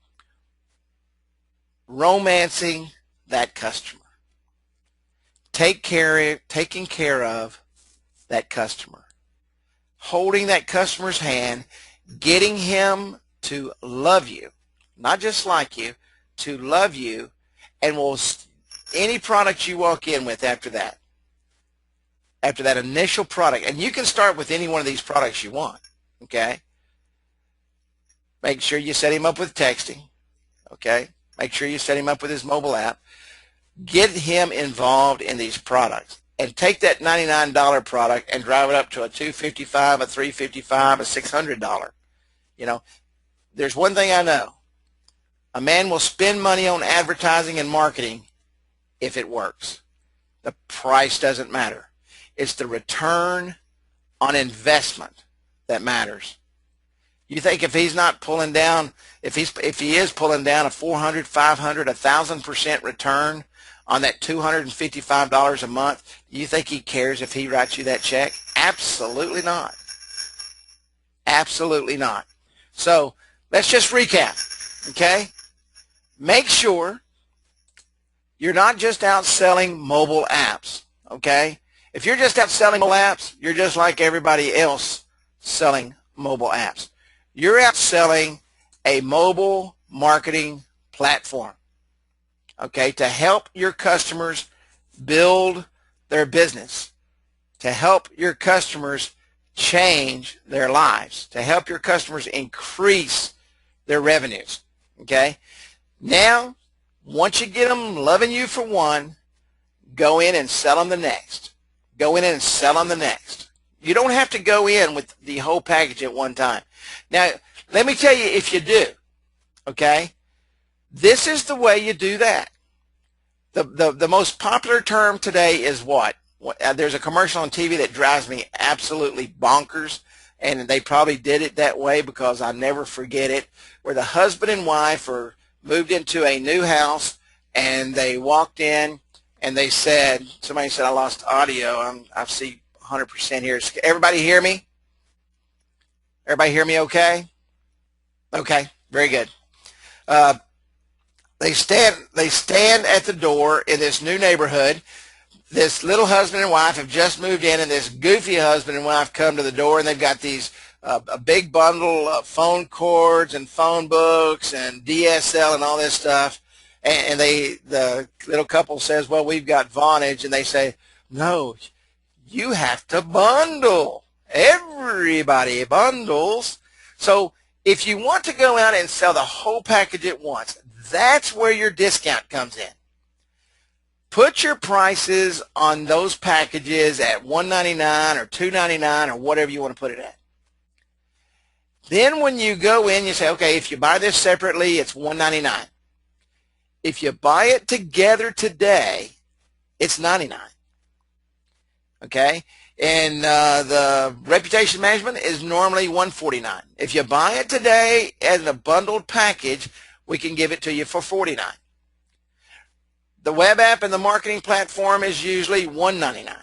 Romancing that customer. Taking care of that customer. Holding that customer's hand, getting him to love you, not just like you, to love you, and will any product you walk in with after that initial product, and you can start with any one of these products you want, okay? Make sure you set him up with texting, okay? Make sure you set him up with his mobile app. Get him involved in these products and take that $99 product and drive it up to a $255, a $355, a $600. You know, there's one thing I know. A man will spend money on advertising and marketing if it works. The price doesn't matter. It's the return on investment that matters. You think if he's not pulling down, if he is pulling down a 400, 500, 1,000% return on that $255 a month, do you think he cares if he writes you that check? Absolutely not. Absolutely not. So let's just recap, okay? Make sure you're not just out selling mobile apps, okay? If you're just out selling mobile apps, you're just like everybody else selling mobile apps. You're out selling a mobile marketing platform, okay, to help your customers build their business, to help your customers change their lives, to help your customers increase their revenues, okay? Now, once you get them loving you for one, go in and sell them the next. Go in and sell them the next. You don't have to go in with the whole package at one time. Now, let me tell you if you do, okay? This is the way you do that. The most popular term today is what? There's a commercial on TV that drives me absolutely bonkers, and they probably did it that way because I never forget it, where the husband and wife moved into a new house, and they walked in, and they said, somebody said, I lost audio. I see 100% here. Everybody hear me? Everybody hear me okay? Okay, very good. Uh, they stand at the door in this new neighborhood. This little husband and wife have just moved in, and this goofy husband and wife come to the door, and they've got these a big bundle of phone cords and phone books and DSL and all this stuff. And the little couple says, well, we've got Vonage. And they say, no, you have to bundle. Everybody bundles. So if you want to go out and sell the whole package at once, that's where your discount comes in. Put your prices on those packages at $199 or $299 or whatever you want to put it at. Then when you go in, you say, okay, if you buy this separately, it's $199. If you buy it together today, it's $99. Okay? And the reputation management is normally $149. If you buy it today as a bundled package, we can give it to you for $49. The web app and the marketing platform is usually $199.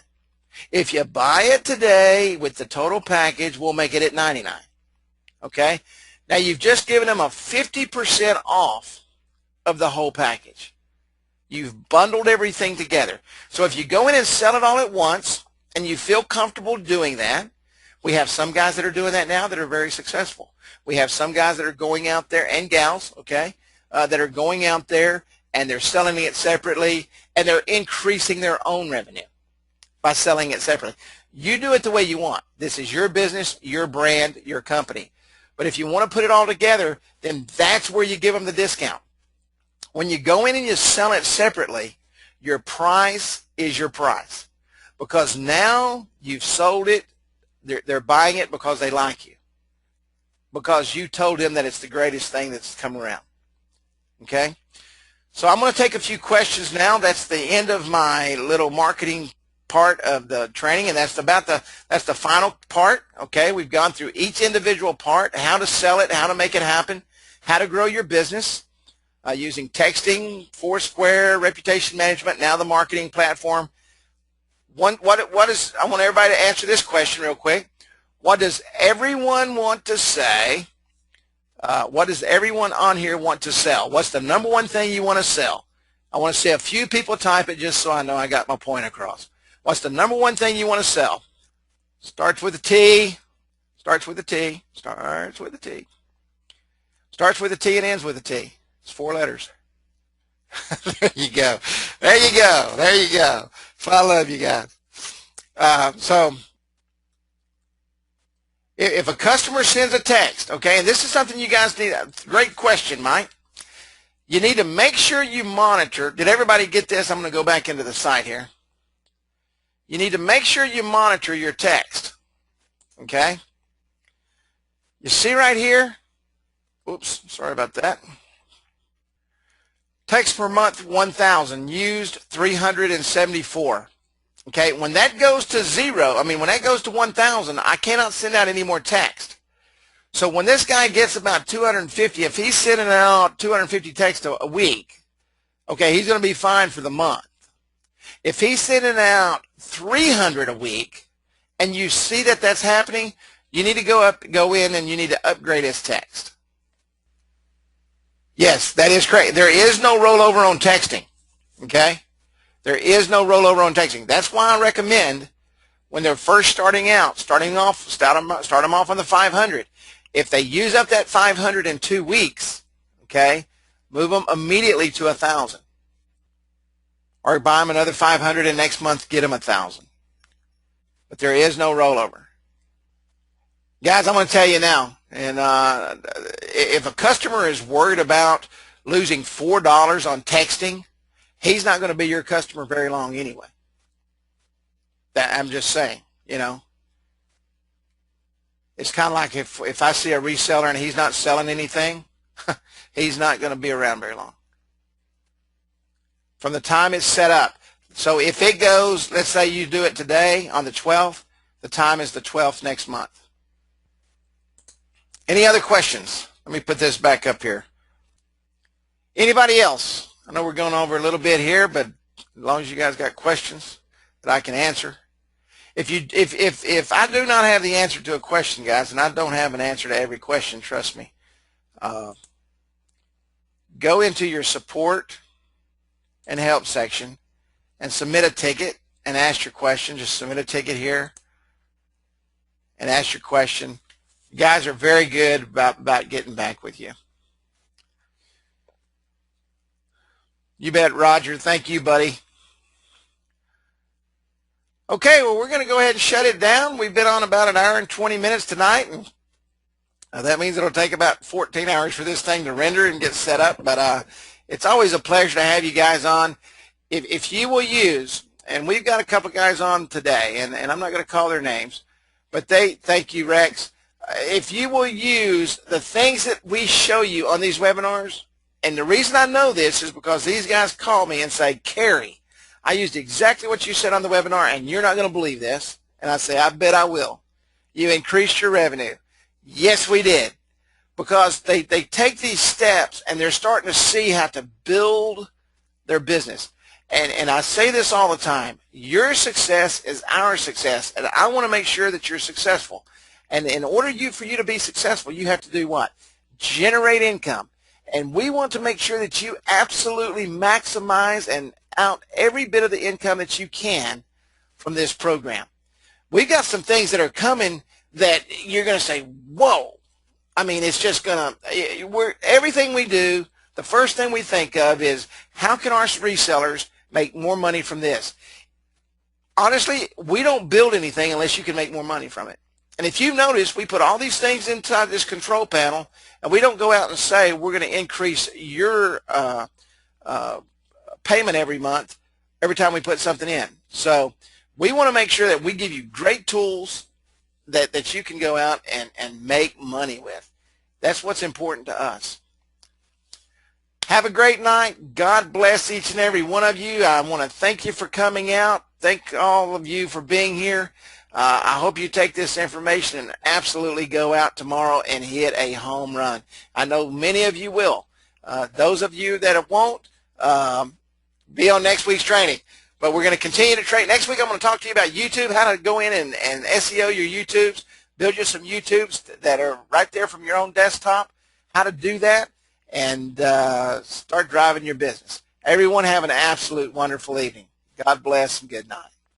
If you buy it today with the total package, we'll make it at $99. Okay? Now you've just given them a 50% off of the whole package. You've bundled everything together. So if you go in and sell it all at once and you feel comfortable doing that, we have some guys that are doing that now that are very successful. We have some guys that are going out there, and gals, okay, that are going out there and they're selling it separately, and they're increasing their own revenue by selling it separately. You do it the way you want. This is your business, your brand, your company. But if you want to put it all together, then that's where you give them the discount. When you go in and you sell it separately, your price is your price, because now you've sold it. They're buying it because they like you, because you told them that it's the greatest thing that's come around. Okay? So I'm going to take a few questions now. That's the end of my little marketing part of the training, and that's the final part. Okay, we've gone through each individual part: how to sell it, how to make it happen, how to grow your business using texting, Foursquare, reputation management, now the marketing platform. I want everybody to answer this question real quick. What does everyone want to say? What does everyone on here want to sell? What's the number one thing you want to sell? I want to see a few people type it just so I know I got my point across. What's the number one thing you want to sell? Starts with a T. Starts with a T. Starts with a T. Starts with a T and ends with a T. It's 4 letters. There you go. There you go. There you go. So I love you guys. So if a customer sends a text, okay, and this is something you guys need, great question, Mike. You need to make sure you monitor. Did everybody get this? I'm going to go back into the site here. You need to make sure you monitor your text, okay? You see right here? Oops, sorry about that. Text per month, 1,000. Used, 374. Okay, when that goes to when that goes to 1,000, I cannot send out any more text. So when this guy gets about 250, if he's sending out 250 texts a week, okay, he's going to be fine for the month. If he's sending out 300 a week, and you see that that's happening, you need to go in and you need to upgrade his text. Yes, that is correct. There is no rollover on texting, okay? There is no rollover on texting. That's why I recommend when they're first starting out, start them off on the 500. If they use up that 500 in 2 weeks, okay, move them immediately to 1,000. Or buy them another 500 and next month get them 1,000. But there is no rollover. Guys, I'm going to tell you now, and if a customer is worried about losing $4 on texting, he's not going to be your customer very long anyway. I'm just saying, you know. It's kind of like if I see a reseller and he's not selling anything, he's not going to be around very long. From the time it's set up. So if it goes, let's say you do it today on the 12th, the time is the 12th next month. Any other questions? Let me put this back up here. Anybody else? I know we're going over a little bit here, but as long as you guys got questions that I can answer. If I do not have the answer to a question, guys, and I don't have an answer to every question, trust me, go into your support and help section and submit a ticket and ask your question. Just submit a ticket here and ask your question. You guys are very good about getting back with you. You bet, Roger. Thank you, buddy. Okay, well, we're going to go ahead and shut it down. We've been on about an hour and 20 minutes tonight, and that means it'll take about 14 hours for this thing to render and get set up, but it's always a pleasure to have you guys on. If you will use, and we've got a couple guys on today, and I'm not going to call their names, but thank you, Rex. If you will use the things that we show you on these webinars, and the reason I know this is because these guys call me and say, Kerry, I used exactly what you said on the webinar, and you're not going to believe this. And I say, I bet I will. You increased your revenue. Yes, we did. Because they take these steps, and they're starting to see how to build their business. And I say this all the time. Your success is our success, and I want to make sure that you're successful. And in order for you to be successful, you have to do what? Generate income. And we want to make sure that you absolutely maximize and out every bit of the income that you can from this program. We've got some things that are coming that you're going to say, whoa. I mean, it's just going to, everything we do, the first thing we think of is how can our resellers make more money from this? Honestly, we don't build anything unless you can make more money from it. And if you've noticed, we put all these things inside this control panel, and we don't go out and say we're going to increase your payment every month every time we put something in. So we want to make sure that we give you great tools that you can go out and make money with. That's what's important to us. Have a great night. God bless each and every one of you. I want to thank you for coming out. Thank all of you for being here. I hope you take this information and absolutely go out tomorrow and hit a home run. I know many of you will. Those of you that won't, be on next week's training. But we're going to continue to train. Next week I'm going to talk to you about YouTube, how to go in and SEO your YouTubes, build you some YouTubes that are right there from your own desktop, how to do that, and start driving your business. Everyone have an absolute wonderful evening. God bless and good night.